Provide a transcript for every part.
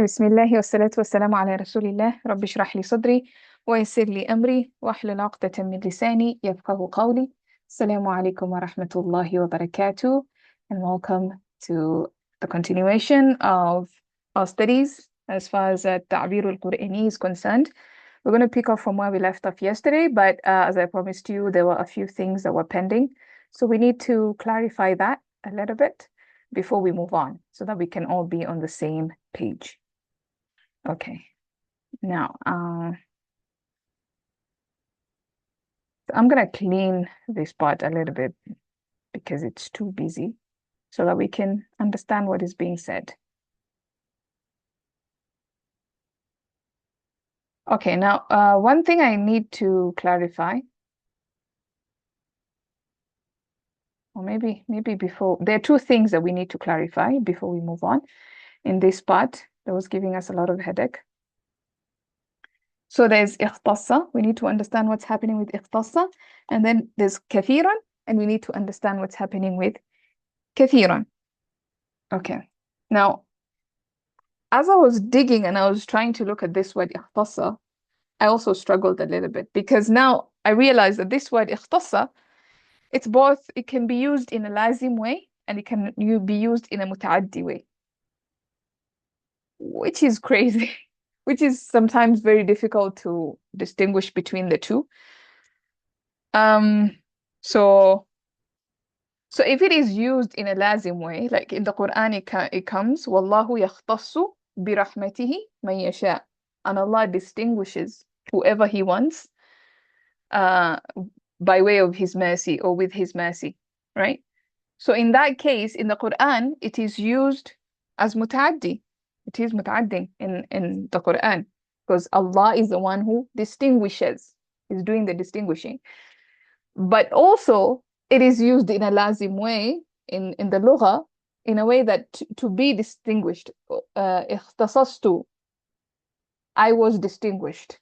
بسم الله والصلاة والسلام على رسول الله. رب اشرح لي صدري ويسر لي أمري واحلل عقدة من لساني يفقه قولي. السلام عليكم ورحمة الله وبركاته, and welcome to the continuation of our studies as far as Ta'bir al-Qur'ani is concerned. We're going to pick up from where we left off yesterday, but as I promised you, there were a few things that were pending. So we need to clarify that a little bit before we move on so that we can all be on the same page. Okay, now I'm gonna clean this part a little bit because it's too busy so that we can understand what is being said. Okay, now one thing I need to clarify, or maybe before, there are two things that we need to clarify before we move on in this part that was giving us a lot of headache. So there's ikhtassa, we need to understand what's happening with ikhtassa, and then there's kathiran, and we need to understand what's happening with kathiran. Okay, now as I was digging and I was trying to look at this word ikhtassa, I also struggled a little bit because now I realized that this word ikhtassa, it's both, it can be used in a lazim way and it can be used in a mutaaddi way, which is crazy, which is sometimes very difficult to distinguish between the two. So if it is used in a lazim way, like in the Quran, it comes, Wallahu yakhtassu bi rahmatihi man yasha, and Allah distinguishes whoever He wants by way of His mercy or with His mercy, right? So in that case, in the Quran, it is used as mutaaddi. It is mutaaddi in the Quran because Allah is the one who distinguishes, is doing the distinguishing. But also, it is used in a lazim way in the lugha, in a way that to be distinguished, اختصصت, I was distinguished,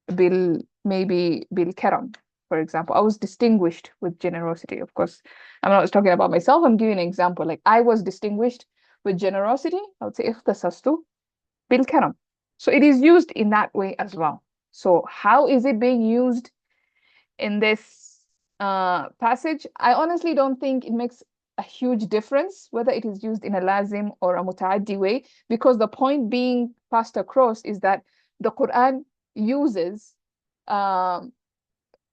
maybe بالكرم, for example. I was distinguished with generosity. Of course, I'm not talking about myself. I'm giving an example. Like I was distinguished with generosity. I would say اختصصت بالكرم. So it is used in that way as well. So how is it being used in this passage? I honestly don't think it makes a huge difference whether it is used in a lazim or a mutaaddi way, because the point being passed across is that the Quran uses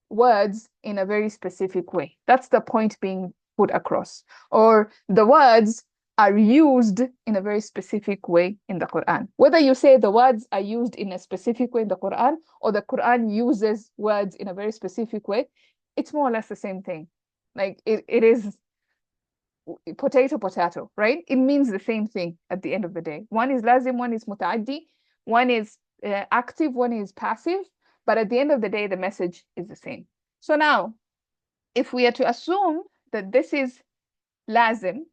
words in a very specific way. That's the point being put across. Or the words are used in a very specific way in the Quran. Whether you say the words are used in a specific way in the Quran or the Quran uses words in a very specific way, it's more or less the same thing. Like it is potato, right? It means the same thing at the end of the day. One is lazim, one is mutaaddi, one is active, one is passive, but at the end of the day, the message is the same. So now, if we are to assume that this is lazim,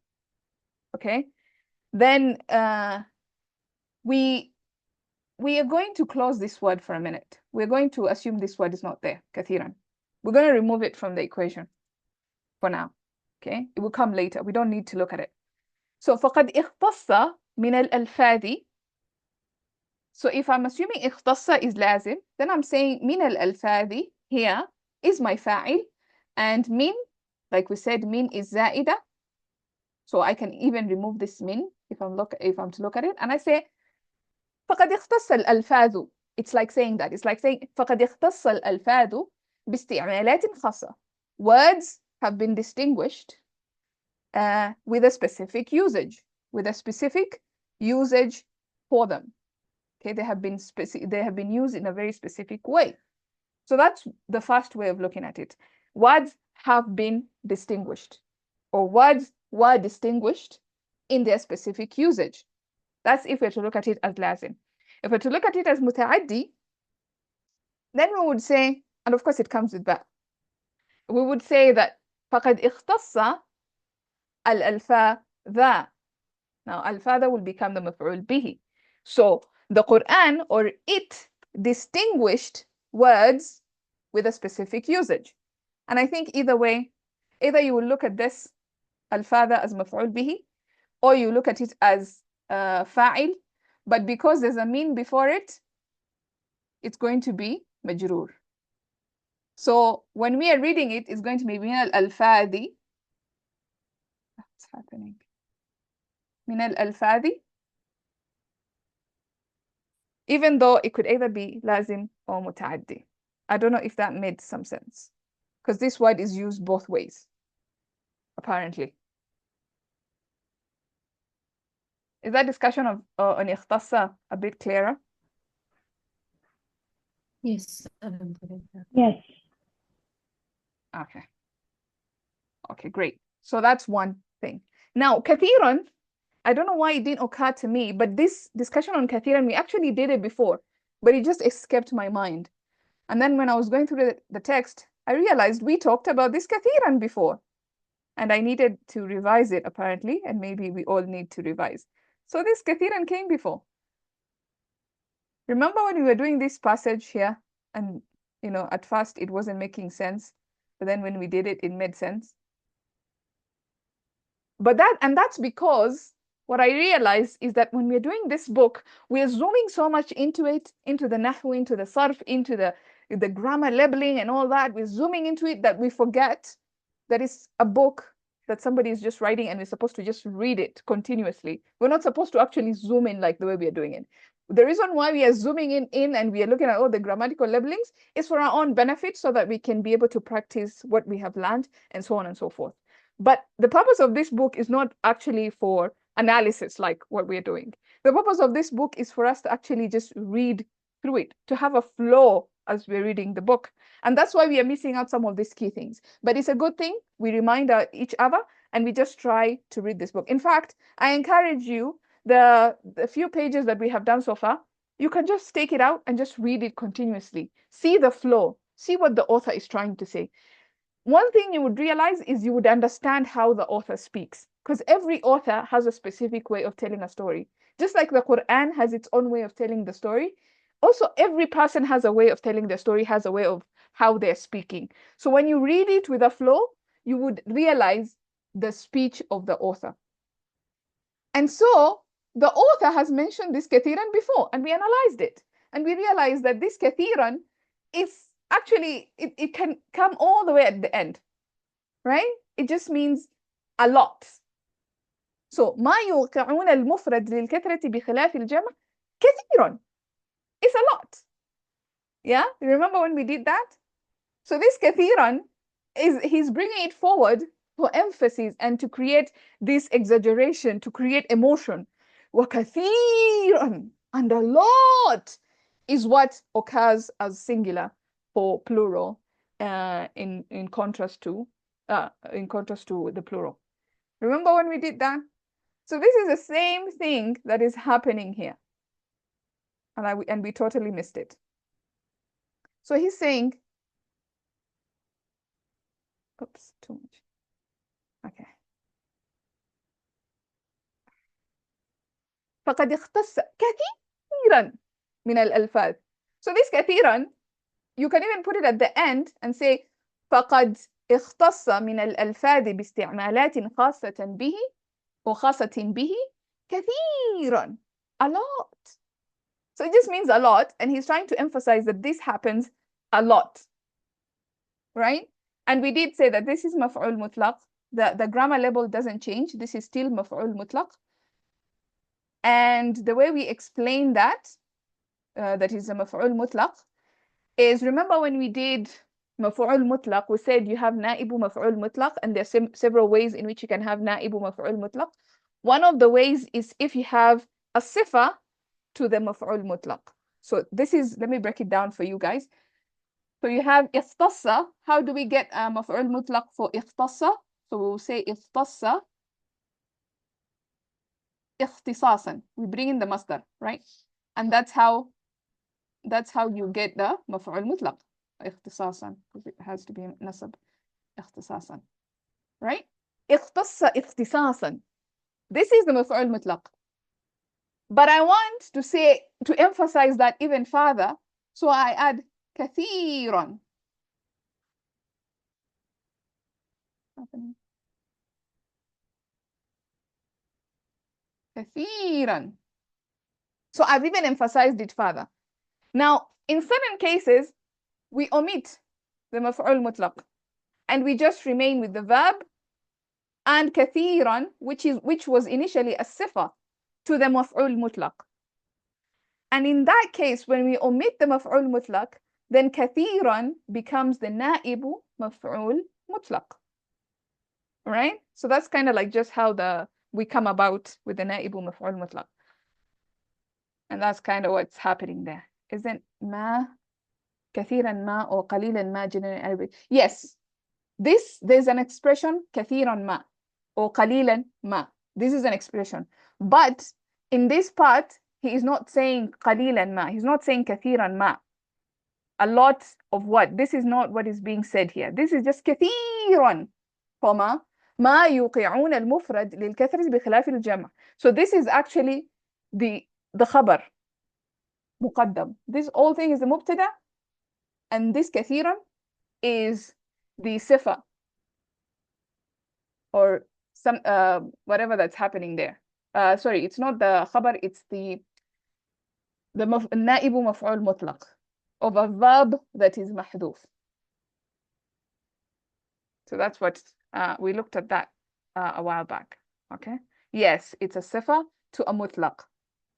okay, then we are going to close this word for a minute. We're going to assume this word is not there, kathiran. We're going to remove it from the equation for now, okay? It will come later. We don't need to look at it. So فقد اختص من الألفاظ. So if I'm assuming اختص is lazim, then I'm saying من الألفاظ here is my fa'il, and min, like we said, min is زائدة. So I can even remove this min if I'm to look at it, and I say فقد اختص الألفاظ. It's like saying that. It's like saying فقد اختص الألفاظ باستعمالات خاصة. Words have been distinguished with a specific usage, for them. Okay, they have been used in a very specific way. So that's the first way of looking at it. Words have been distinguished, or words were distinguished in their specific usage. That's if we're to look at it as lazim. If we're to look at it as mutaaddi, then we would say, and of course it comes with that, we would say that فقد اختص الألفاظ. Now al-fadha will become the maf'ul bihi. So the Quran, or it, distinguished words with a specific usage. And I think either way, either you will look at this al-fadha as maf'ul bihi, or you look at it as fa'il. but because there's a min before it, it's going to be majroor. So when we are reading it, it's going to be min al-alfadi. What's happening? Min al-alfadi. Even though it could either be lazim or mutaaddi. I don't know if that made some sense, because this word is used both ways, apparently. Is that discussion of on ikhtassa a bit clearer? Yes. Yes. Okay. Okay, great. So that's one thing. Now, kathiran, I don't know why it didn't occur to me, but this discussion on kathiran, we actually did it before, but it just escaped my mind. And then when I was going through the text, I realized we talked about this kathiran before. And I needed to revise it, apparently, and maybe we all need to revise. So this kathiran came before. Remember when we were doing this passage here, and at first it wasn't making sense, but then when we did it, it made sense. But that's because what I realized is that when we're doing this book, we're zooming so much into it, into the nahwu, into the sarf, into the grammar labeling and all that. We're zooming into it that we forget that it's a book that somebody is just writing and we're supposed to just read it continuously. We're not supposed to actually zoom in like the way we are doing it. The reason why we are zooming in and we are looking at all the grammatical labelings is for our own benefit, so that we can be able to practice what we have learned and so on and so forth. But the purpose of this book is not actually for analysis like what we're doing. The purpose of this book is for us to actually just read through it, to have a flow as we're reading the book. And that's why we are missing out some of these key things. But it's a good thing. We remind each other and we just try to read this book. In fact, I encourage you, the few pages that we have done so far, you can just take it out and just read it continuously. See the flow. See what the author is trying to say. One thing you would realize is you would understand how the author speaks, because every author has a specific way of telling a story. Just like the Quran has its own way of telling the story, also every person has a way of telling the story, has a way of how they're speaking. So when you read it with a flow, you would realize the speech of the author. And so the author has mentioned this kathiran before, and we analyzed it. And we realized that this kathiran is actually, it can come all the way at the end, right? It just means a lot. So ما يوقعون المفرد للكثرة بخلاف الجمع كثير. It's a lot. Yeah, remember when we did that? So this kathiran he's bringing it forward for emphasis and to create this exaggeration, to create emotion. وكثيرا, and a lot is what occurs as singular for plural, in contrast to the plural. Remember when we did that? So this is the same thing that is happening here, and we totally missed it. So he's saying, oops, too much. Okay. فقد اختص كثيرا من الألفاظ. So this كثيرا, you can even put it at the end and say فقد اختص من الألفاظ باستعمالات خاصة به وخاصة به كثيرا, a lot. So it just means a lot, and he's trying to emphasize that this happens a lot, right? And we did say that this is مفعول مطلق. The grammar label doesn't change. This is still مفعول مطلق. And the way we explain that, that is a مفعول مطلق, is, remember when we did مفعول مطلق, we said you have نائب مفعول مطلق, and there's several ways in which you can have نائب مفعول مطلق. One of the ways is if you have a sifa to the مفعول مطلق. So this is, let me break it down for you guys. So you have اختص. How do we get مفعول مطلق for اختص? So we'll say اختص اختصاصا. We bring in the masdar, right? And that's how you get the مفعول مطلق اختصاصا, because it has to be nasab اختصاصا, right? اختص اختصاصا. This is the مفعول مطلق. But I want to emphasize that even further, so I add كثيرا. كثيرا. So I've even emphasized it further. Now, in certain cases, we omit the maf'ul mutlaq and we just remain with the verb and kathiran, which was initially a sifa to the maf'ul mutlaq. And in that case, when we omit the maf'ul mutlaq, then kathiran becomes the na'ibu maf'ul mutlaq. Right? So that's kind of like just how we come about with the na'ibu maf'ul mutlaq. And that's kind of what's happening there. Isn't ma, kathiran ma, or qalilan ma generally in Arabic? Yes. There's an expression, kathiran ma, or qalilan ma. This is an expression. But in this part, he is not saying qalilan ma. He's not saying kathiran ma. A lot of what? This is not what is being said here. This is just kathiran, comma, ما يوقعون المفرد للكثرة بخلاف الجمع. So this is actually the khabar مقدم. This whole thing is the mubtada, and this kathiran is the sifa, or some whatever that's happening there. Sorry, it's not the khabar, it's the naibu maf'ul mutlaq of a verb that is mahduf. So that's what we looked at that a while back. Okay. Yes, it's a sifa to a mutlaq.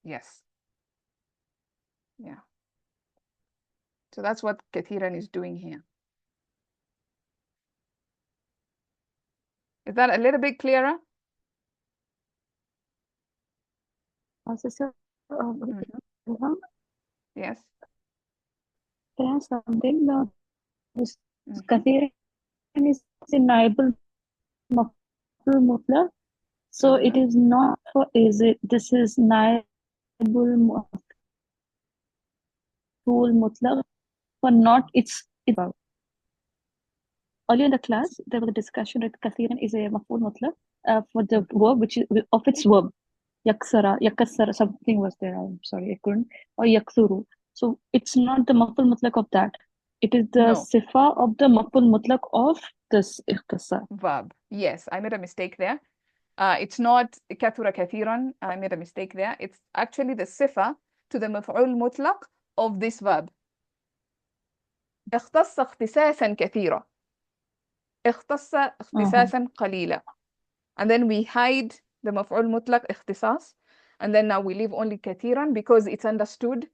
Yes. Yeah. So that's what kathiran is doing here. Is that a little bit clearer? Also, Yes. Can I something? This Mhm. kathiran is naibul maf'ul mutlaq. So it is not for this is naibul maf'ul mutlaq for not its about. Earlier in the class, there was a discussion that kathiran is a maf'ul mutlaq for the verb which is of its verb. Yaksara, yakassara, something was there. I'm sorry, I couldn't. Or yaksuru. So it's not the maf'ul mutlaq of that. It is the sifa of the maf'ul mutlaq of this ikhtisar. Verb. Yes, I made a mistake there. It's not kathura kathiran. I made a mistake there. It's actually the sifa to the maf'ul mutlaq of this verb. اختص اختصاصا كثيرا. اختص اختصاصا قليلا. And then we hide the maf'ul mutlaq ikhtisas. And then now we leave only kathiran because it's understood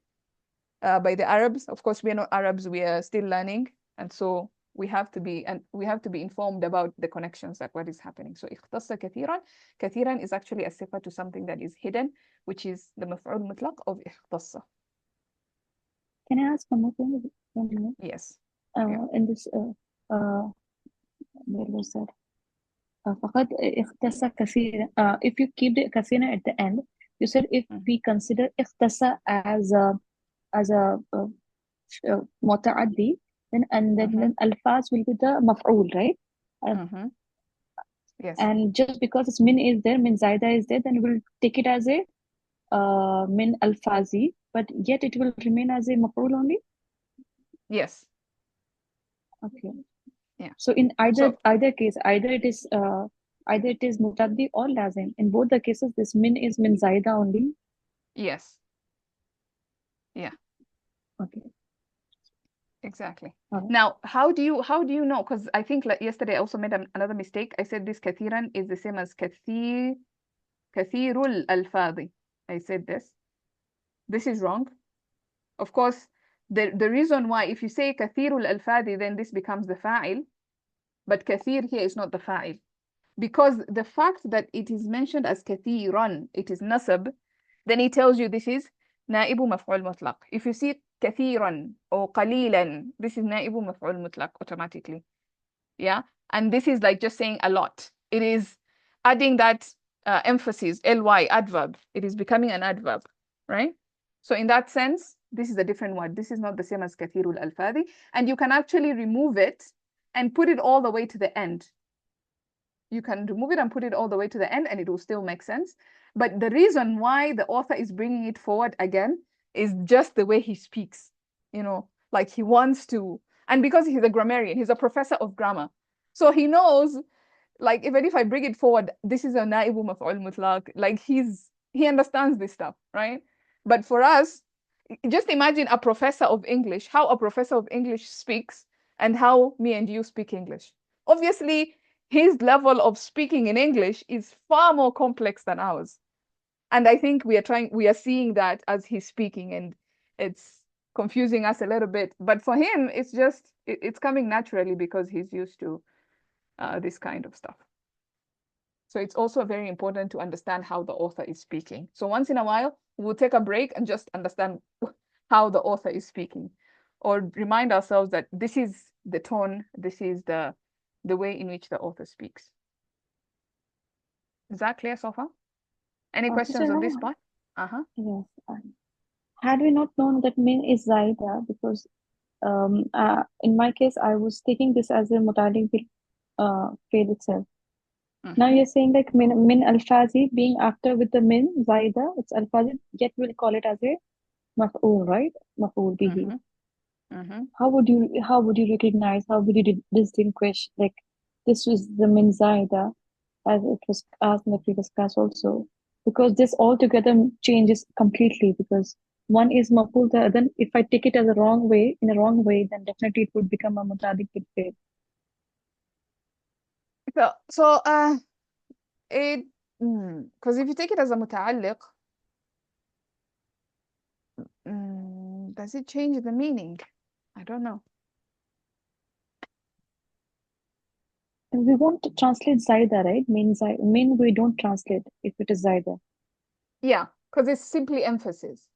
by the Arabs. Of course, we are not Arabs, we are still learning. And so we have to be informed about the connections, like what is happening. So ikhtassa kathiran. Kathiran is actually a sifa to something that is hidden, which is the maf'ul mutlaq of ikhtassa. Can I ask one more thing? Yes. In this where was that? فقد اختص كثيرا. If you keep the kasina at the end, you said if we consider اختص as a متعدي, then alfaz will be the maf'ul, right? Yes. And just because its min is there, min zaida is there, then we'll take it as a min alfazi, but yet it will remain as a maf'ul only. Yes. Okay. Yeah. So in either case, either it is mutaddi or lazim. In both the cases, this min is min zaida only. Yes. Yeah. Okay. Exactly. Now, how do you know? Because I think like yesterday I also made another mistake. I said this kathiran is the same as kathirul alfadi. I said this. This is wrong. Of course, the reason why, if you say kathirul alfadi, then this becomes the fa'il. But kathir here is not the fa'il. Because the fact that it is mentioned as kathiran, it is nasab, then it tells you this is naibu maf'ul mutlaq. If you see kathiran or qalilan, this is naibu maf'ul mutlaq automatically. Yeah. And this is like just saying a lot. It is adding that emphasis, ly, adverb. It is becoming an adverb, right? So in that sense, this is a different word. This is not the same as kathirul alfadi. And you can actually remove it and put it all the way to the end. You can remove it and put it all the way to the end and it will still make sense. But the reason why the author is bringing it forward again is just the way he speaks, you know, like he wants to, and because he's a grammarian, he's a professor of grammar. So he knows, like, even if I bring it forward, this is a naibu maf'ul mutlaq, like he understands this stuff, right? But for us, just imagine a professor of English, how a professor of English speaks and how me and you speak English. Obviously, his level of speaking in English is far more complex than ours. And I think we are seeing that as he's speaking, and it's confusing us a little bit. But for him, it's coming naturally because he's used to this kind of stuff. So it's also very important to understand how the author is speaking. So once in a while, we'll take a break and just understand how the author is speaking, or remind ourselves that this is the tone, this is the way in which the author speaks. Is that clear so far? Any questions Teacher, on this part? Uh-huh. yes. Had we not known that min is Zaida, because in my case, I was taking this as a mutaliq bil fail itself. Now Mhm. you're saying like min al-fazi being after with the min Zaida, it's al-fazi, yet we'll call it as a maf'ul, right? Maf'ul bihi. Mhm. Mhm. How would you recognize, how would you distinguish like this was the min Zaida as it was asked in the previous class also? Because this altogether changes completely, because one is maf'ul, the other, if I take it as a wrong way, in a wrong way, then definitely it would become a mutadiq bil fi'l. So it because if you take it as a muta'alliq, does it change the meaning? I don't know. And we won't translate Zaida, right? Min we don't translate if it is Zaida. Yeah, because it's simply emphasis.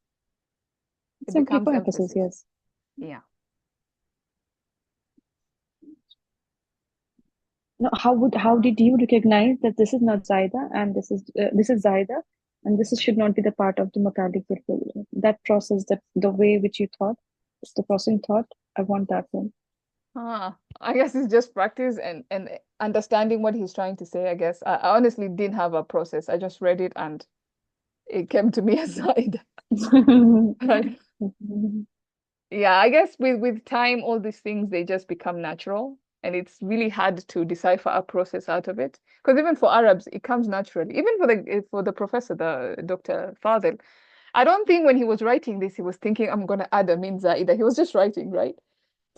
It Simply becomes for emphasis, emphasis. yes. Yeah. No, how did you recognize that this is not Zaida and this is Zaida and should not be the part of the mutaliq bil fi'l? That process, that the way which you thought, it's the processing thought. I want that one. I guess it's just practice and understanding what he's trying to say, I guess. I honestly didn't have a process. I just read it and it came to me aside. Right. Yeah, I guess with time, all these things, they just become natural. And it's really hard to decipher a process out of it. Because even for Arabs, it comes naturally. Even for the professor, the Dr. Fadil, I don't think when he was writing this, he was thinking, I'm going to add a min zaida. He was just writing, right?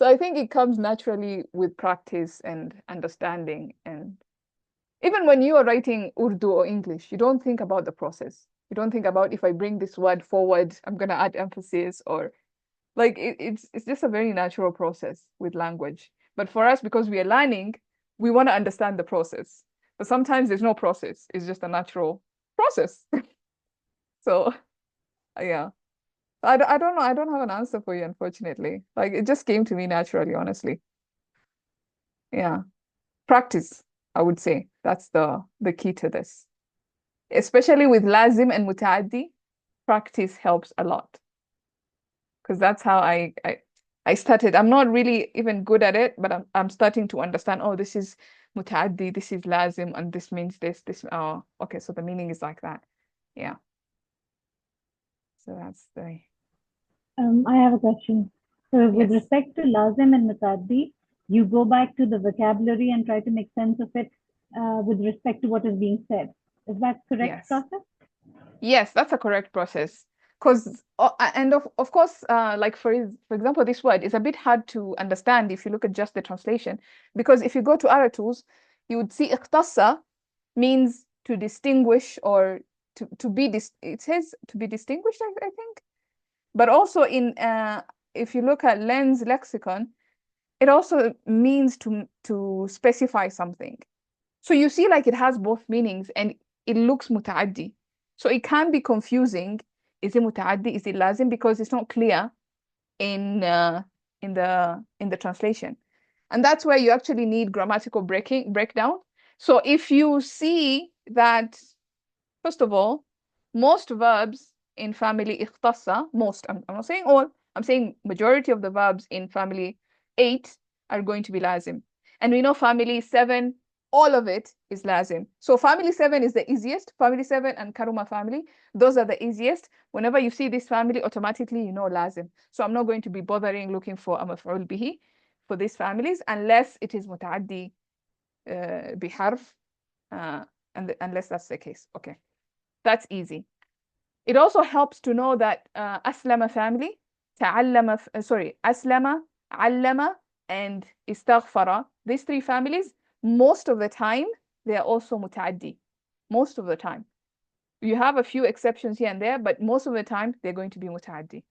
So I think it comes naturally with practice and understanding. And even when you are writing Urdu or English, you don't think about the process. You don't think about if I bring this word forward, I'm going to add emphasis, or like it's just a very natural process with language. But for us, because we are learning, we want to understand the process. But sometimes there's no process. It's just a natural process. So yeah. I don't know. I don't have an answer for you, unfortunately. Like it just came to me naturally, honestly. Yeah. Practice, I would say. That's the key to this. Especially with lazim and mutaaddi, practice helps a lot. Because that's how I started. I'm not really even good at it, but I'm starting to understand, oh, this is mutaaddi, this is lazim, and this means this. Oh, okay, so the meaning is like that. Yeah. So that's the I have a question. So with yes. respect to lazim and mutaddi, you go back to the vocabulary and try to make sense of it with respect to what is being said. Is that correct Yes. process? Yes, that's a correct process. Because and of course, like for example, this word is a bit hard to understand if you look at just the translation. Because if you go to other tools, you would see iqtassa means to distinguish or to be it says to be distinguished, I think. But also in if you look at Lens lexicon, it also means to specify something. So you see like it has both meanings and it looks mutaaddi. So it can be confusing. Is it mutaaddi? Is it lazim? Because it's not clear in the translation. And that's where you actually need grammatical breakdown. So if you see that, first of all, most verbs in family ikhtassa, most, I'm not saying all, I'm saying majority of the verbs in family 8 are going to be lazim. And we know family 7, all of it is lazim. So family 7 is the easiest. Family 7 and Karuma family, those are the easiest. Whenever you see this family, automatically you know lazim. So I'm not going to be bothering looking for a maf'ul bihi for these families unless it is mutaaddi biharf, and unless that's the case. Okay. That's easy. It also helps to know that أسلم family, تعلم, أسلم, علم, and استغفر, these three families, most of the time, they are also متعدي. Most of the time. You have a few exceptions here and there, but most of the time, they're going to be متعدي.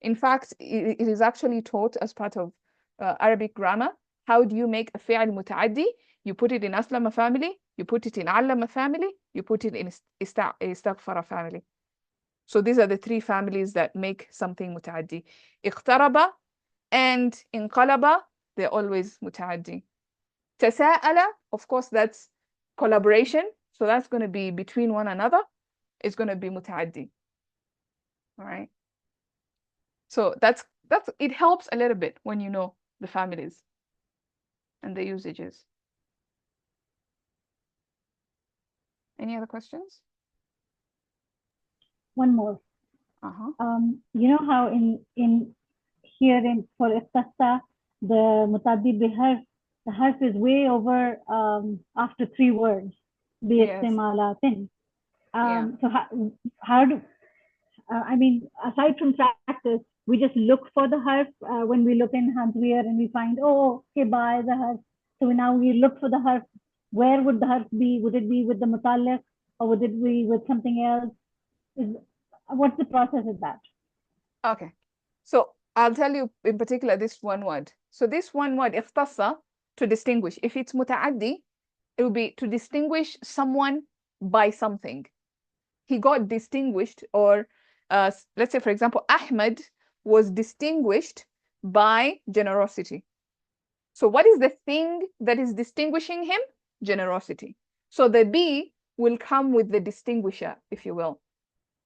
In fact, it is actually taught as part of Arabic grammar. How do you make a فعل متعدي? You put it in أسلم family, you put it in علم family, you put it in استغفر family. So these are the three families that make something متعدي. اقترب and انقلب, they're always متعدي. تساءل, of course, that's collaboration. So that's going to be between one another. It's going to be متعدي. All right. So that's it helps a little bit when you know the families and the usages. Any other questions? One more. You know how in here in for iftasta, the mutaddi biharf, the harf is way over after 3 words. Yes. Bi-istimalatin. Yeah. So how do I mean, aside from practice, we just look for the harf when we look in Hanzwir and we find, oh, okay, by the harf. So now we look for the harf. Where would the harf be? Would it be with the mutallaq or would it be with something else? What's the process of that? Okay. So I'll tell you in particular this one word. So this one word, اختص, to distinguish. If it's متعدي, it will be to distinguish someone by something. He got distinguished, or let's say, for example, Ahmed was distinguished by generosity. So what is the thing that is distinguishing him? Generosity. So the B will come with the distinguisher, if you will.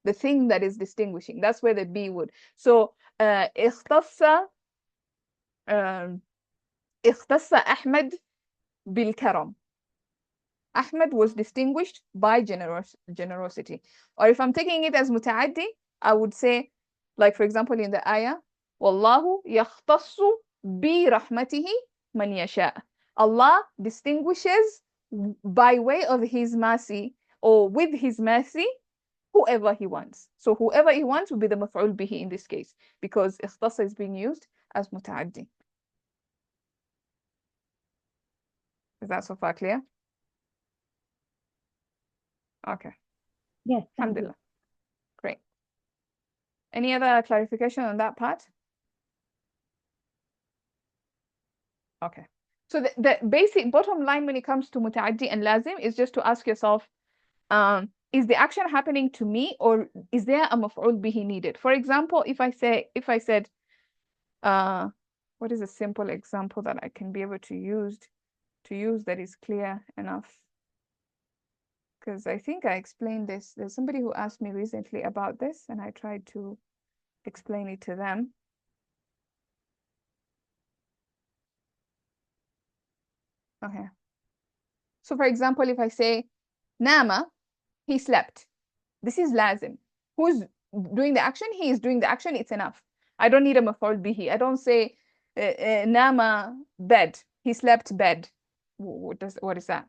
The thing that is distinguishing. That's where the B would. So اختص أحمد بالكرم. Ahmed was distinguished by generosity. Or if I'm taking it as متعدي, I would say, like for example in the ayah, والله يختص برحمته من يشاء. Allah distinguishes by way of his mercy or with his mercy whoever he wants. So whoever he wants will be the مفعول به in this case, because اختص is being used as متعدي. Is that so far clear? Okay. Yes. Alhamdulillah. Great. Any other clarification on that part? Okay. So the basic bottom line when it comes to muta'addi and lazim is just to ask yourself, is the action happening to me or is there a maf'ul bihi needed? For example, if I said, what is a simple example that I can be able to use that is clear enough? Because I think I explained this. There's somebody who asked me recently about this and I tried to explain it to them. Okay. So for example, if I say, Nama, he slept. This is lazim. Who's doing the action? He is doing the action. It's enough. I don't need a maf'ul bihi. I don't say, Nama, bed. He slept bed. What is that?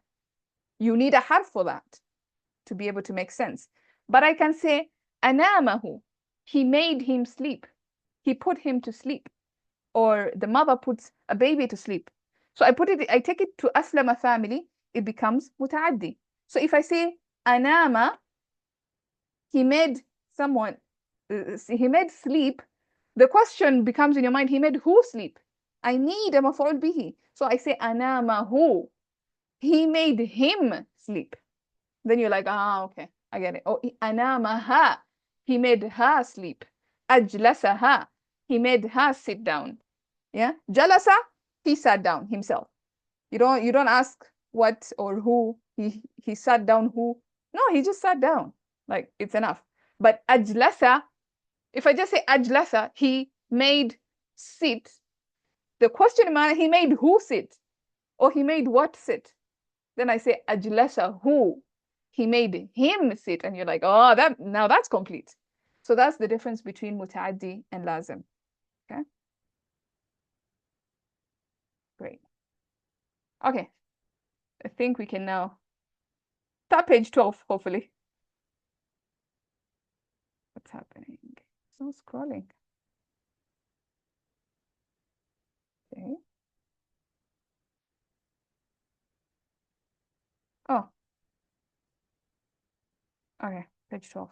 You need a harf for that to be able to make sense. But I can say, Anamahu. He made him sleep. He put him to sleep. Or the mother puts a baby to sleep. So I take it to aslama family, it becomes muta'addi. So if I say anama, he made someone, he made sleep, the question becomes in your mind, he made who sleep? I need a maf'ul bihi. So I say anamahu, he made him sleep. Then you're like, okay, I get it. Oh, anamaha, he made her sleep. Ajlasaha, he made her sit down. Yeah, jalasa, he sat down himself. You don't ask what or who he sat down who. No, he just sat down. Like it's enough. But ajlasa, if I just say ajlasa, he made sit. The question is, he made who sit, or he made what sit? Then I say ajlasa who, he made him sit, and you're like, oh, now that's complete. So that's the difference between muta'addi and lazim. Okay. Great. Okay. I think we can now start page 12, hopefully. what's happening. It's not scrolling. Okay. Oh. Okay, page 12.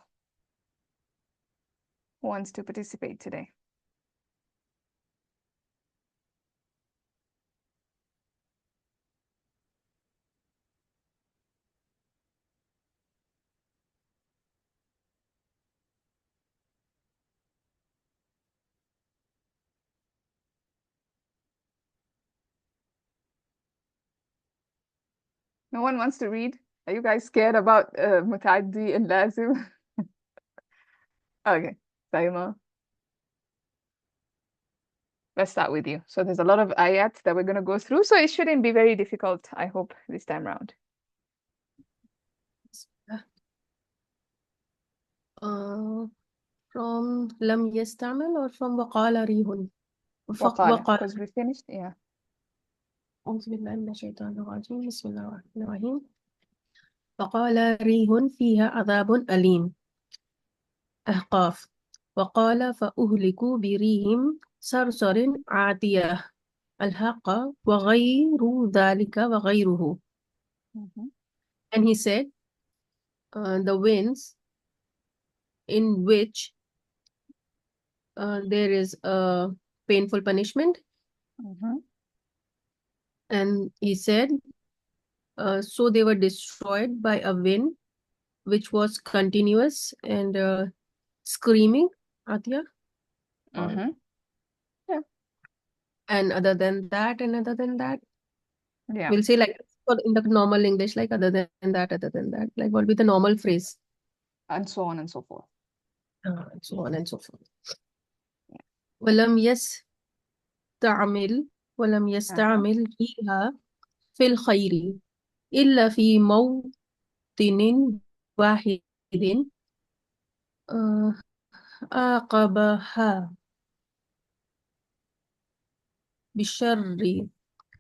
Who wants to participate today? No one wants to read? Are you guys scared about mutaaddi and lazim? Okay, Saima. Let's start with you. So there's a lot of ayat that we're going to go through, so it shouldn't be very difficult, I hope, this time around. From lam yastamil or from waqala rihun? Waqala, because we finished, yeah. أعوذ بالله من الشيطان الرجيم بسم الله الرحمن الرحيم وقال ريح فيها عذاب أليم أحقاف وقال فأهلكوا بريح صرصر عاتية الحق وغير ذلك وغيره. And he said, the winds in which there is a painful punishment. And he said, so they were destroyed by a wind which was continuous and screaming, Atya. Yeah. And other than that, Yeah. we'll say like in the normal English, like other than that, like what will be the normal phrase? And so on and so forth. And so on and so forth. ولم يستعمل فيها في الخير إلا في موطن واحد عاقبها بالشر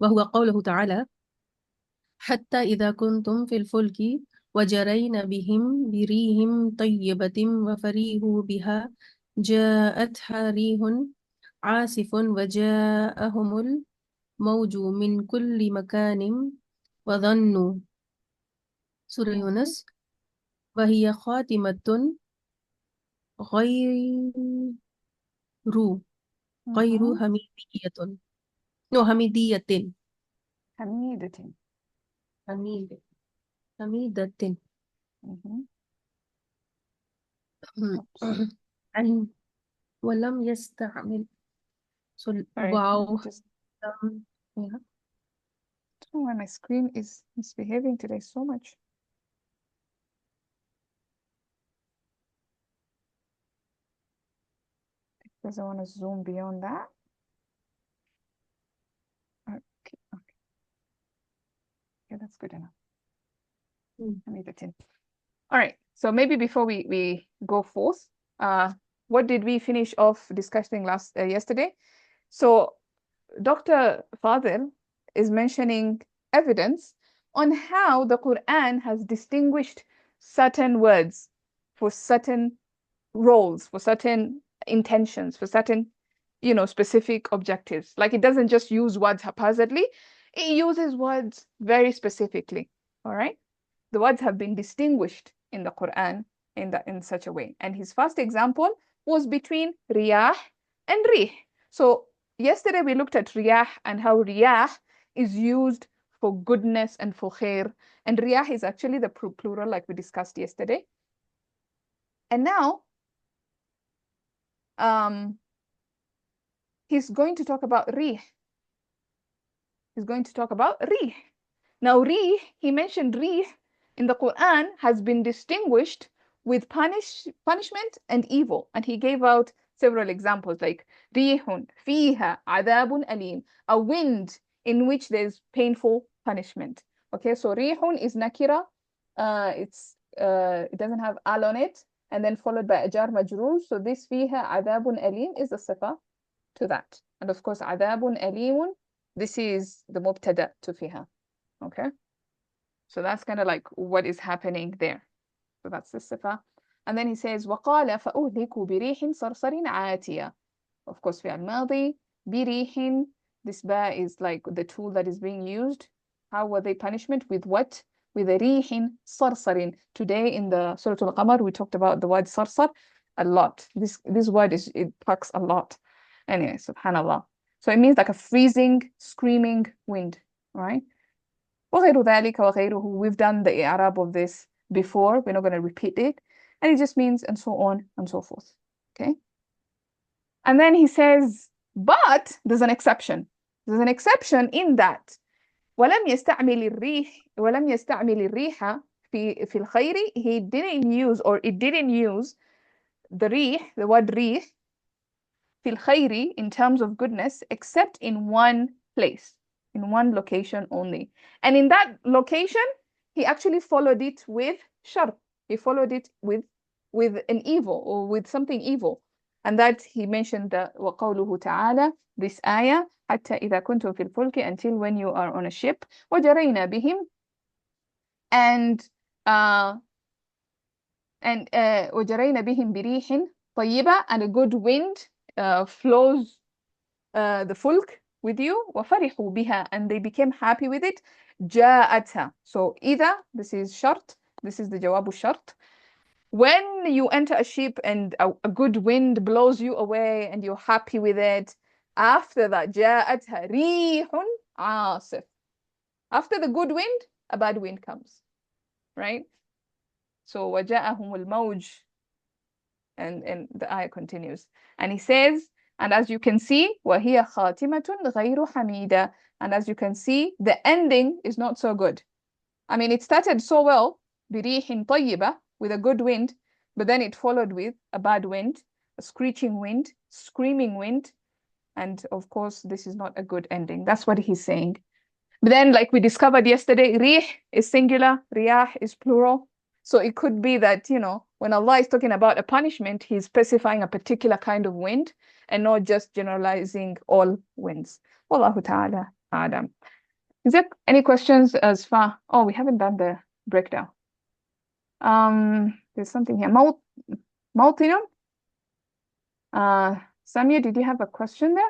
وهو قوله تعالى حتى إذا كنتم في الفلك وجرين بهم بريح طيبة وفرحوا بها جاءتها ريح عاصف وجاءهم الموج من كل مكان وظنوا سورة يونس وهي خاتمة غير حميدية حميدية حميدة and ولم يستعمل. So wow. Just, yeah. I don't know why my screen is misbehaving today so much. Because I want to zoom beyond that. Okay. Yeah, that's good enough. Let me get in. All right. So maybe before we go forth, what did we finish off discussing yesterday? So Dr. Fadil is mentioning evidence on how the Quran has distinguished certain words for certain roles, for certain intentions, for certain, specific objectives. Like it doesn't just use words haphazardly, it uses words very specifically. All right. The words have been distinguished in the Quran in such a way. And his first example was between riyah and rih. So yesterday we looked at riyah and how riyah is used for goodness and for khair. And riyah is actually the plural like we discussed yesterday. And now he's going to talk about rih. He's going to talk about rih. Now rih, he mentioned rih in the Quran has been distinguished with punishment and evil. And he gave out several examples like rihun fiha adabun alim, a wind in which there's painful punishment. Okay, so rihun is nakira. It doesn't have al on it, and then followed by ajar majrur. So this fiha adabun alim is the sifa to that. And of course, adabun alimun, this is the mubtada to fiha. Okay. So that's kind of like what is happening there. So that's the sifa. And then he says وقال فأهلكوا بريح صرصر عاتية. Of course في الماضي بريح, this ba is like the tool that is being used. How were they punishment? With what? With a ريح صرصر. Today in the Surah Al-Qamar we talked about the word صرصر a lot. This word it packs a lot. Anyway, subhanallah. So it means like a freezing, screaming wind, right? وغير ذلك وغيره. We've done the i'rab of this before. We're not going to repeat it. And it just means and so on and so forth. Okay? And then he says, but there's an exception. There's an exception in that ولم يستعمل الريح في الخير. He didn't use, or it didn't use the ريح, the word ريح في الخير in terms of goodness, except in one place, in one location only. And in that location, he actually followed it with shar. He followed it with an evil, or with something evil. And that he mentioned the وقوله تعالى, this ayah, حتى إذا كنتم في الفلك, until when you are on a ship, وجرينا بهم, and وجرينا بهم بريح طيبة, and a good wind flows the fulk with you, وفرحوا بها, and they became happy with it. جاءتها. So either this is shart, this is the جواب الشرط. When you enter a ship and a good wind blows you away and you're happy with it, after that جاءتها ريح عاصف. After the good wind, a bad wind comes, right? So وجاءهم الموج, and the ayah continues, and he says, and as you can see, وهي خاتمة غير حميدة, and as you can see, the ending is not so good. I mean, it started so well, بريح طيبة, with a good wind, but then it followed with a bad wind, a screeching wind, screaming wind, and of course, this is not a good ending. That's what he's saying. But then, like we discovered yesterday, ريح is singular, رياح is plural. So it could be that, you know, when Allah is talking about a punishment, he's specifying a particular kind of wind and not just generalizing all winds. Wallahu ta'ala a'lam. Is there any questions as far? Oh, we haven't done the breakdown. There's something here. Multinun? Samia, did you have a question there?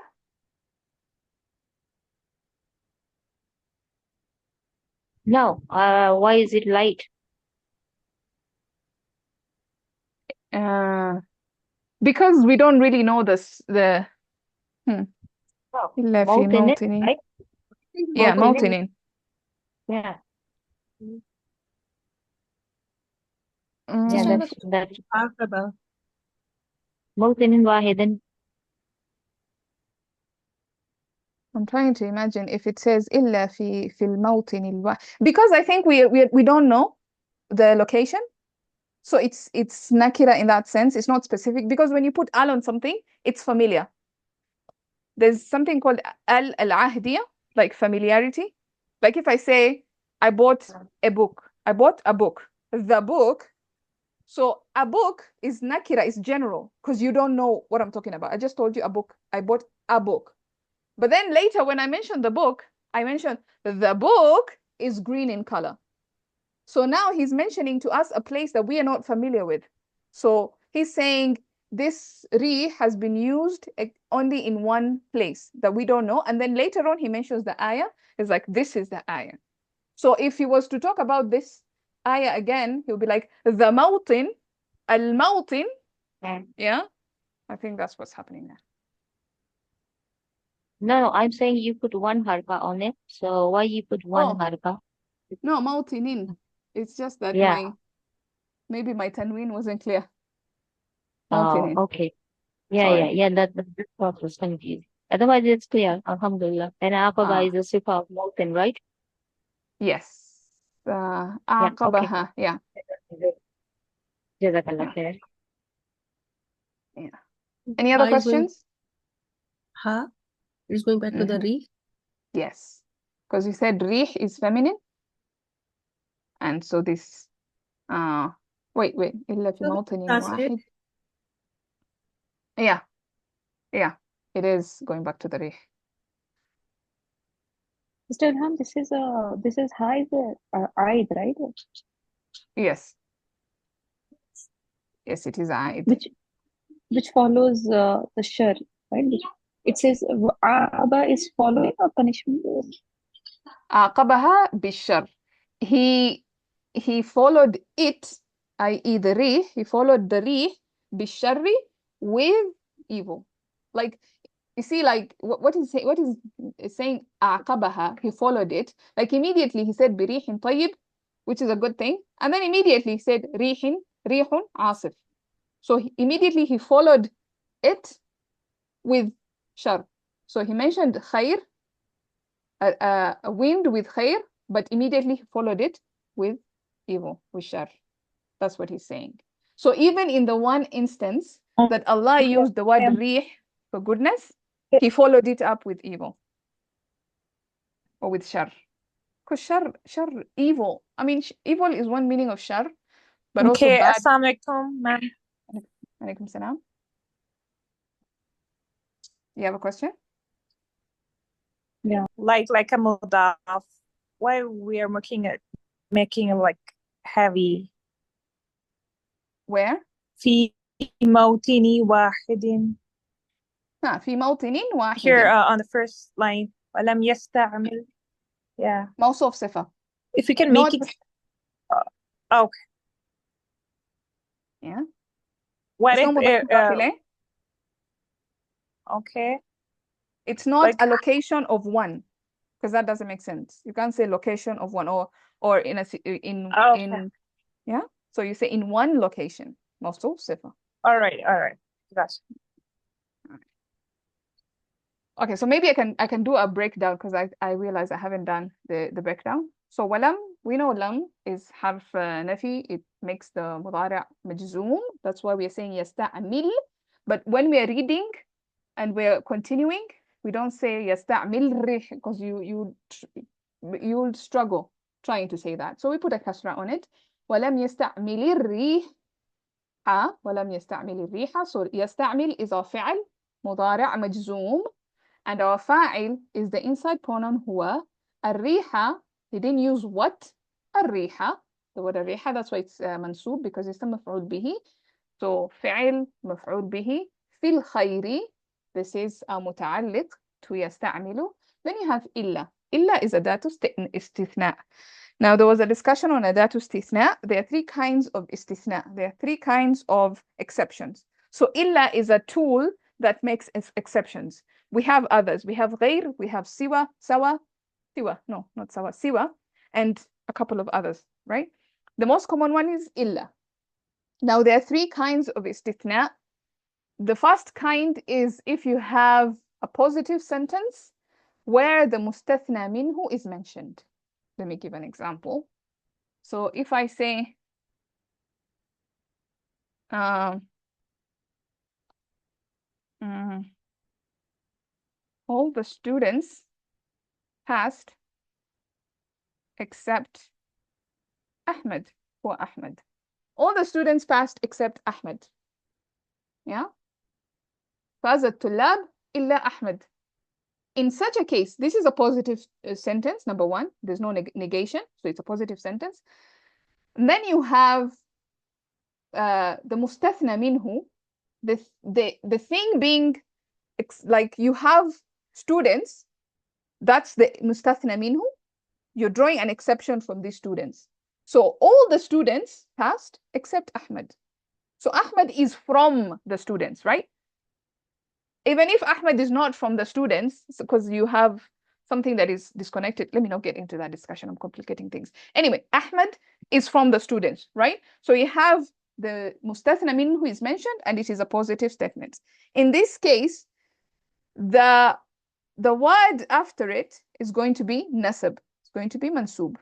No, why is it light? Because we don't really know the Oh, إلا في molten, موطن. right? Yeah, Molten. موطن. Yeah, Just yeah, have that's عقبة. molten واحدا. I'm trying to imagine if it says إلا في الموطن الواحد, because I think we don't know the location, so it's nakira in that sense. It's not specific, because when you put al on something, it's familiar. There's something called al-ahdiyah, like familiarity. Like if I say I bought a book, the book. So a book is nakira, is general, because you don't know what I'm talking about. I just told you a book. I bought a book. But then later, when I mentioned the book, I mentioned the book is green in color. So now he's mentioning to us a place that we are not familiar with. So he's saying this ri has been used only in one place that we don't know. And then later on, he mentions the ayah. It's like, this is the ayah. So if he was to talk about this ayah again, he'll be like, the mawtin, al-mawtin. Yeah, I think that's what's happening there. No, I'm saying you put one harka on it. So why you put one Oh. harka? No, mawtinin. It's just that Yeah. maybe my tanween wasn't clear. Oh, Mawtinin. okay. Yeah, Sorry. yeah. That part was confused. Otherwise, it's clear. Alhamdulillah. And aqaba is a sifa of molten, right? Yes. okay. Aqabaha. Yeah. Jazakallah Yeah. khair. Yeah. Any other Ha is going, questions? ha is going back to the Mhm. re. Yes. Because you said rih is feminine. And so this wait. إلا في So موطن translate. واحد. Yeah. Yeah. It is going back to the rih. Mr. Ilham, this is ha is Aid, right? Yes. Yes, it is Aid. which follows the shar, right? It says Aba is following or punishment. عاقبها بالشر. He followed it, i.e. the rih, he followed the rih بالشر with evil. Like, you see, like what is saying عاقبها, he followed it. Like immediately he said بريح طيب, which is a good thing, and then immediately he said ريح عاصف. So immediately he followed it with shar. So he mentioned khair, a wind with khair, but immediately he followed it with evil, with shar. That's what he's saying. So even in the one instance that Allah used the word rih for goodness, he followed it up with evil or with shar. Because shar, evil. I mean, evil is one meaning of shar, but also Okay, bad. Assalamu alaikum, ma'am. Alaikum salam. You have a question? Yeah. Like a mudaf. Why we are making it like heavy? Where? في موطن واحد. في موطن واحد. Here on the first line. ولم يستعمل. Yeah. موصوف صفة. If we can make it. Okay. Yeah. What It's not if مضاف مضاف إليه. okay. It's not Like a location of one, because that doesn't make sense. You can't say location of one or in a okay. yeah. So you say in one location. موصوف صفة. All right. Gotcha. Okay, so maybe I can do a breakdown because I realize I haven't done the breakdown. So ولم, we know lam is حرف نفي. It makes the مضارع مجزوم. That's why we are saying يستعمل. But when we are reading and we're continuing, we don't say يستعمل ريح because you'll struggle trying to say that. So we put a kasra on it. ولم يستعمل الريح. ولم يستعمل الريح. So يستعمل is our فعل مضارع مجزوم. And our fa'il is the inside pronoun هو. الريحة, he didn't use what? الريحة. The word الريحة, that's why it's منصوب because it's مفعول به. So فعل مفعول به. في الخير, this is متعلق to يستعمل. Then you have إلا. إلا is أداة استثناء. Now there was a discussion on أداة استثناء. There are three kinds of استثناء. There are three kinds of exceptions. So إلا is a tool that makes exceptions. We have others. We have غير, we have siwa, sawa, siwa, no, not sawa, siwa, and a couple of others, right? The most common one is illa. Now there are three kinds of istithna. The first kind is if you have a positive sentence where the mustathna minhu is mentioned. Let me give an example. So if I say, all the students passed except Ahmed or Ahmed. All the students passed except Ahmed. Yeah? فاز الطلاب إلا أحمد. In such a case, this is a positive sentence, number one. There's no negation, so it's a positive sentence. And then you have the mustathna minhu, the thing being like you have students, that's the mustathna minhu. You're drawing an exception from these students. So all the students passed except Ahmed. So Ahmed is from the students, right? Even if Ahmed is not from the students, because you have something that is disconnected. Let me not get into that discussion. I'm complicating things. Anyway, Ahmed is from the students, right? So you have the mustathna minhu is mentioned, and it is a positive statement. In this case, the word after it is going to be nasab. It's going to be mansub.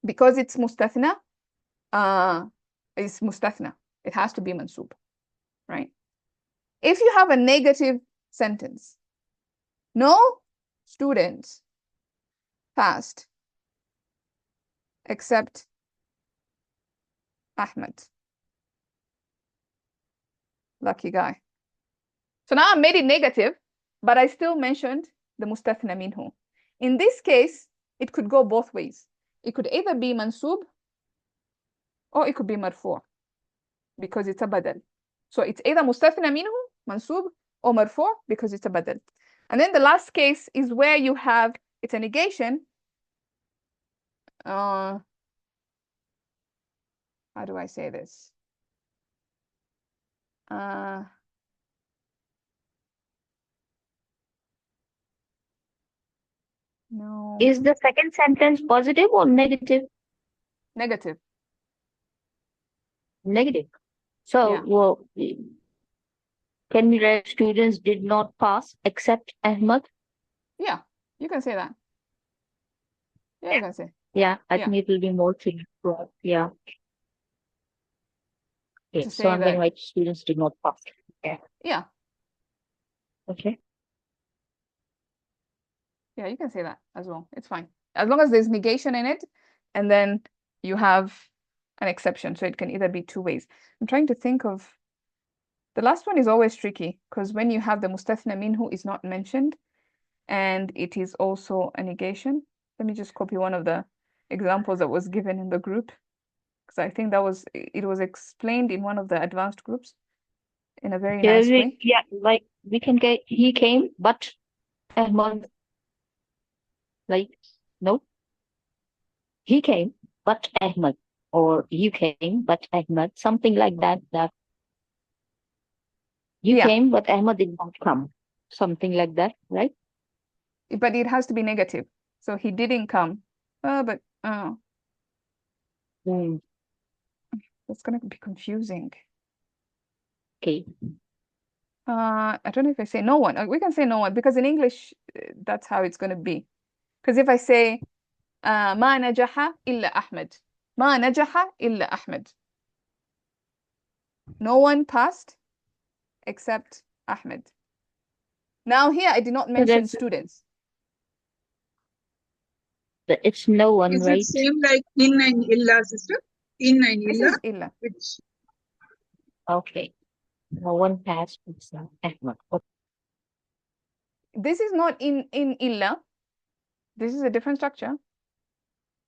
Because it's mustathna, it's mustathna. It has to be mansub, right? If you have a negative sentence, no students passed except Ahmed. Lucky guy. So now I made it negative, but I still mentioned the mustathna minhu. In this case, it could go both ways. It could either be mansub or it could be marfu'. because it's a badal. So it's either mustathna minhu, mansub, or marfu' because it's a badal. And then the last case is where you have, it's a negation. How do I say this? No. Is the second sentence positive or negative? Negative. Negative. So, Yeah. well, can we write students did not pass except Ahmad? Yeah, you can say that. Yeah, you can say. Yeah, I Yeah. think it will be more clear. Yeah. Okay, To so say I'm going to that. write students did not pass. Yeah. Okay. Yeah, you can say that as well. It's fine. As long as there's negation in it, and then you have an exception. So it can either be two ways. I'm trying to think of, the last one is always tricky because when you have the mustathna minhu is not mentioned and it is also a negation. Let me just copy one of the examples that was given in the group because I think it was explained in one of the advanced groups in a very nice way. Yeah, like we can get he came, but Ahmad, like, no, he came, but Ahmad, or you came, but Ahmad, something like that. That you Yeah. came, but Ahmad did not come, something like that, right? But it has to be negative. So he didn't come. But Mm, that's gonna be confusing. okay. I don't know if I say no one. We can say no one because in English, that's how it's gonna be. Because if I say ما نجح إلا أحمد, ما نجح إلا أحمد. No one passed except Ahmed. Now here I did not mention that's- students. But it's no one, Is right? it same like in and illa, sister? In and This illa? is illa. Which Okay. No one passed except Ahmad. Okay. This is not in illa. This is a different structure.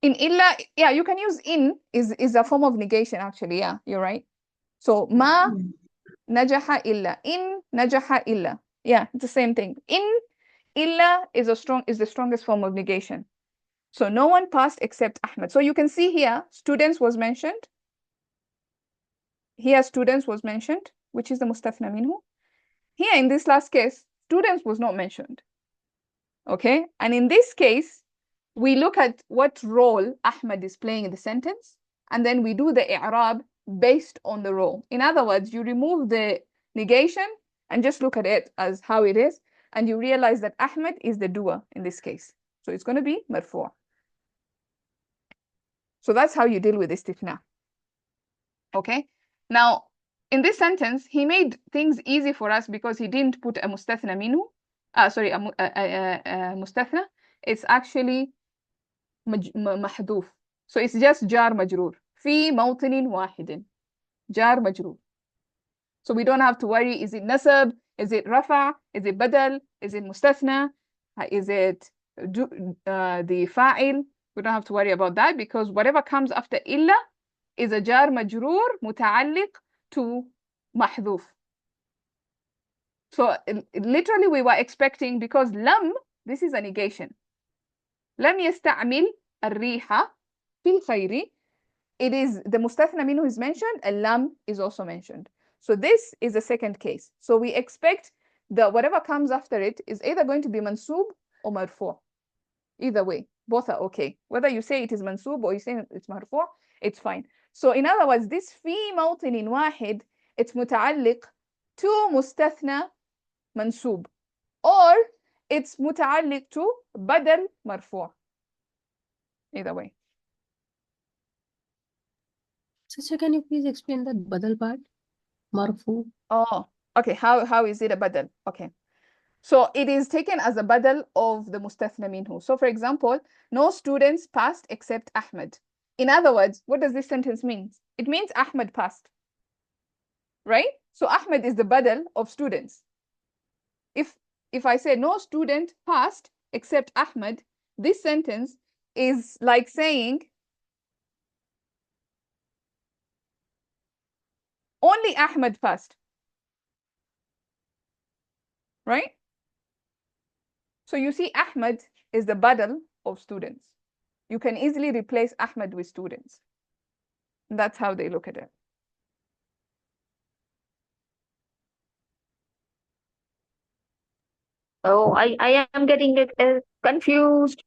In illa, yeah, you can use in is a form of negation actually. Yeah, you're right. So ma najaha illa. In najaha illa. Yeah, it's the same thing. In illa is the strongest form of negation. So no one passed except Ahmed. So you can see here, students was mentioned. Here students was mentioned, which is the mustathna minhu. Here in this last case, students was not mentioned. Okay, and in this case, we look at what role Ahmed is playing in the sentence, and then we do the i'rab based on the role. In other words, you remove the negation and just look at it as how it is, and you realize that Ahmed is the doer in this case. So it's going to be marfu'. So that's how you deal with istithna. Okay, now in this sentence, he made things easy for us because he didn't put a mustathna minhu. Sorry, a mustathna. It's actually محذوف. So it's just jar majrur. في موطن واحد. jar majrur. So we don't have to worry, is it nasab? Is it rafa? Is it badal? Is it mustathna? Is it the fa'il? We don't have to worry about that because whatever comes after illa is a jar majrur متعلق to محذوف. So literally we were expecting, because lam, this is a negation. لم يستعمل الريح في الخير. It is the mustathna minhu is mentioned and lam is also mentioned. So this is the second case. So we expect that whatever comes after it is either going to be mansub or marfu'. Either way, both are okay. Whether you say it is mansub or you say it's marfu', it's fine. So in other words, this في موطن واحد, it's متعلق to mustathna mansub, or it's متعلق to badal marfu'. Either way. Sister, can you please explain that badal part? Marfu. Oh, okay. How is it a badal? Okay. So it is taken as a badal of the mustathna minhu. So for example, no students passed except Ahmed. In other words, what does this sentence mean? It means Ahmed passed. Right? So Ahmed is the badal of students. If I say no student passed except Ahmed, this sentence is like saying only Ahmed first. Right? So you see Ahmed is the badal of students. You can easily replace Ahmed with students. That's how they look at it. Oh, I am getting confused.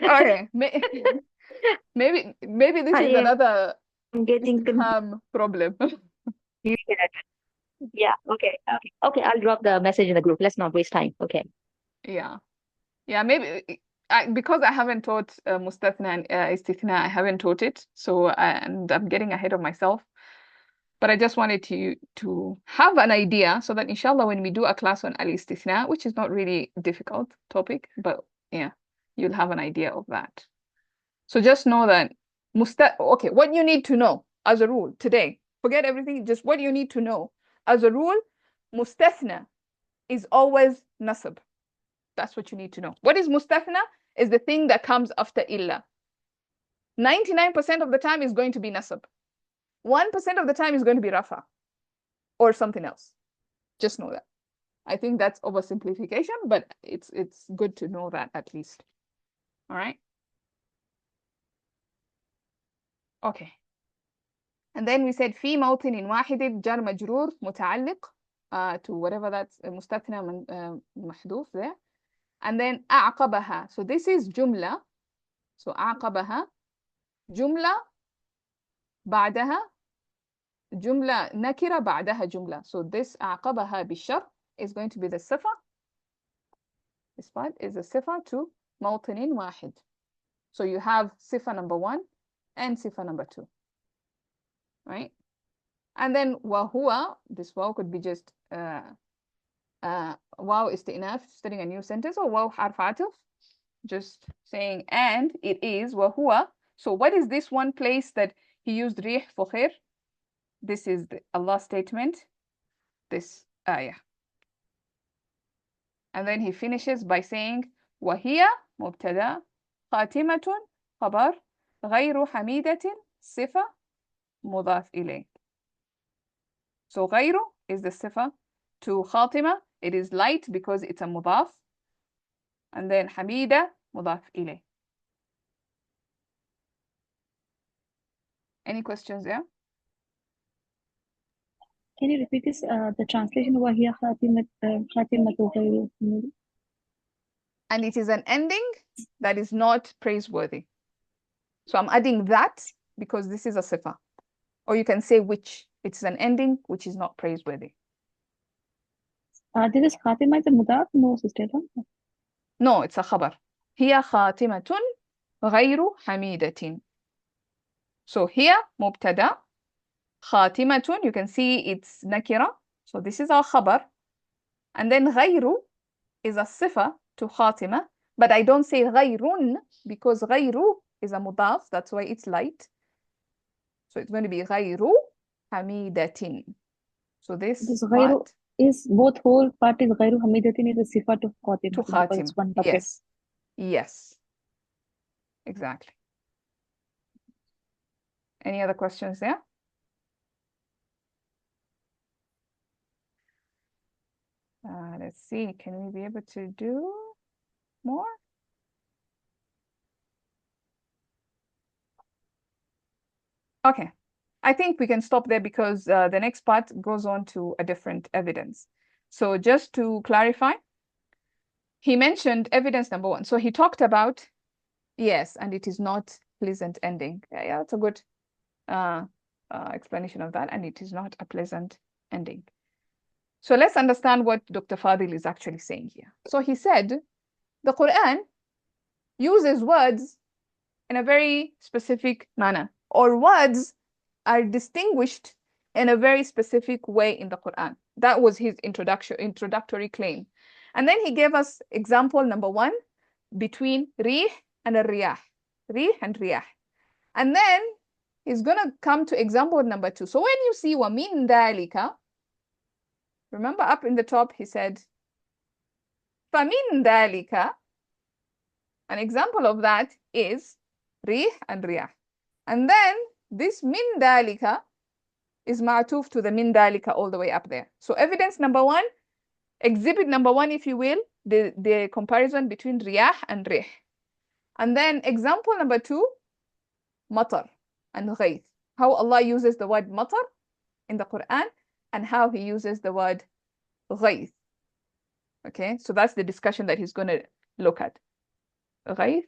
Okay, maybe this I is another am getting problem. confused. Yeah, okay. Okay, I'll drop the message in the group. Let's not waste time. Okay. Yeah, maybe because I haven't taught Mustathna and Istithna, I haven't taught it, so and I'm getting ahead of myself. But I just wanted to have an idea so that inshallah when we do a class on al-istithna, which is not really a difficult topic, but yeah, you'll have an idea of that. So just know that okay, what you need to know as a rule today, forget everything, just what you need to know. As a rule, mustathna is always nasab. That's what you need to know. What is mustathna? Is the thing that comes after illa. 99% of the time is going to be nasab. 1% of the time is going to be rafa or something else. Just know that. I think that's oversimplification, but it's good to know that at least. All right. Okay. And then we said في موطن واحد جار مجرور متعلق to whatever that's مستثنى محذوف there. And then أعقبها. So this is جملة. So أعقبها جملة بعدها جملة نكرة بعدها جملة. So this أعقبها بالشر is going to be the صفة. This part is a صفة to موطن واحد. So you have صفة number 1 and صفة number 2. Right? And then وهو, this واو could be just واو استئناف, starting a new sentence, or واو حرف عطف, just saying and it is وهو. So what is this one place that he used ريح for خير? This is the Allah statement, this ayah. And then he finishes by saying وهي مبتدا خاتمة خبر غير حميدة صفة مضاف إليه. So غير is the صفة to خاتمة. It is light because it's a مضاف. And then حميدة مضاف إليه. Any questions there? Can you repeat this? The translation وهي خاتمة غير حميدة. And it is an ending that is not praiseworthy. So I'm adding that because this is a sifa. Or you can say which. It's an ending which is not praiseworthy. This is خاتمة is a mudaf? No, sister. No, it's a khabar. هي خاتمة غير حميدة. So here, مبتدا خاتمة, you can see it's nakira. So this is our khabar. And then غير is a sifa to khatima. But I don't say غيرٌ because غير is a mudaf. That's why it's light. So it's going to be غير حميدة. So this غير part is both whole part is غير حميدة is a sifa to khatim. to Because khatim. it's one bucket. Yes. Yes. Exactly. Any other questions there? Let's see. Can we be able to do more? Okay. I think we can stop there because the next part goes on to a different evidence. So just to clarify, he mentioned evidence number 1. So he talked about, yes, and it is not pleasant ending. Yeah, that's a good explanation of that, and it is not a pleasant ending. So let's understand what Dr. Fadil is actually saying here. So he said, the Quran uses words in a very specific manner, or words are distinguished in a very specific way in the Quran. That was his introductory claim. And then he gave us example number 1 between rih and riyah. Rih and riyah. And then he's going to come to example number 2. So when you see وَمِن ذَلِكَ, remember up in the top he said فَمِن ذَلِكَ. An example of that is rih and riyah. And then this min dalika is ma'tuf to the min dalika all the way up there. So evidence number one, exhibit number one, if you will, the comparison between riyah and rih. And then example number two, matar and ghayth. How Allah uses the word matar in the Quran and how he uses the word ghayth. Okay, so that's the discussion that he's going to look at. Ghayth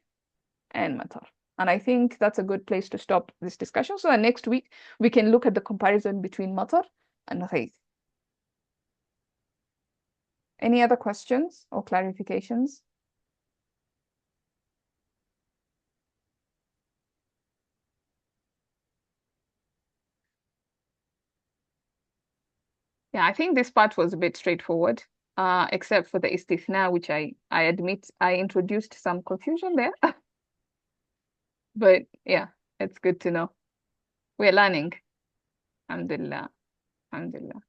and matar. And I think that's a good place to stop this discussion. So next week, we can look at the comparison between matar and ghayth. Any other questions or clarifications? Yeah, I think this part was a bit straightforward, except for the istithna, which I admit I introduced some confusion there. But yeah, it's good to know. We're learning. Alhamdulillah. Alhamdulillah.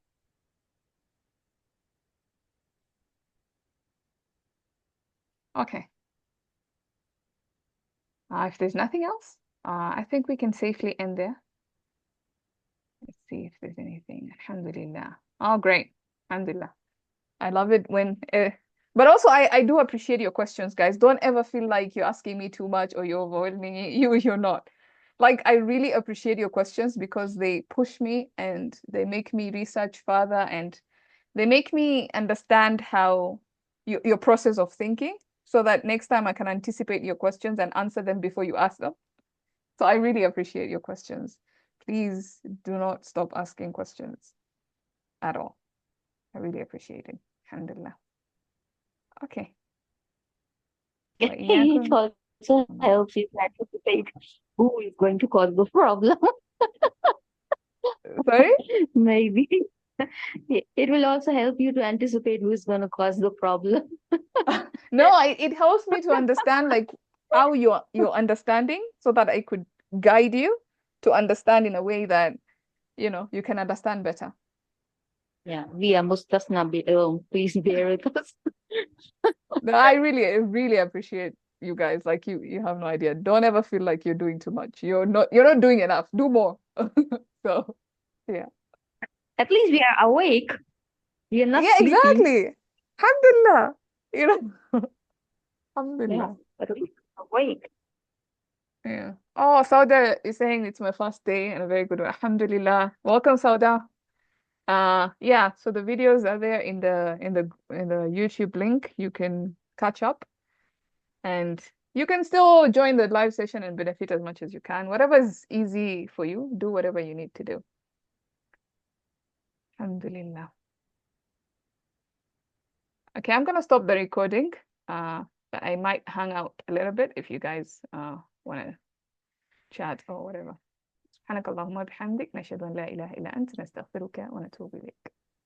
Okay. If there's nothing else, I think we can safely end there. Let's see if there's anything. Alhamdulillah. Oh, great. Alhamdulillah. I love it when, but also I do appreciate your questions, guys. Don't ever feel like you're asking me too much or you're overwhelming you're not. Like, I really appreciate your questions because they push me and they make me research further and they make me understand how your process of thinking so that next time I can anticipate your questions and answer them before you ask them. So I really appreciate your questions. Please do not stop asking questions at all. I really appreciate it. Alhamdulillah. Okay. It also helps you anticipate who is going to cause the problem. Sorry? Maybe. It will also help you to anticipate who's going to cause the problem. No, it helps me to understand like how you're understanding so that I could guide you to understand in a way that, you know, you can understand better. Yeah, we are mustasna please bear with us. No, I really appreciate you guys. Like you have no idea. Don't ever feel like you're doing too much. You're not doing enough. Do more. So yeah. At least we are awake. We are not Yeah, sleeping. exactly. Alhamdulillah. You know. Yeah, Alhamdulillah. at least awake. Yeah. Oh, Sauda is saying it's my first day and a very good one. Alhamdulillah. Welcome, Sauda. Yeah, so the videos are there in the YouTube link. You can catch up and you can still join the live session and benefit as much as you can. Whatever is easy for you, do whatever you need to do. Alhamdulillah. Okay, I'm gonna stop the recording. But I might hang out a little bit if you guys wanna chat or whatever. سبحانك اللهم وبحمدك نشهد أن لا إله إلا أنت نستغفرك ونتوب إليك.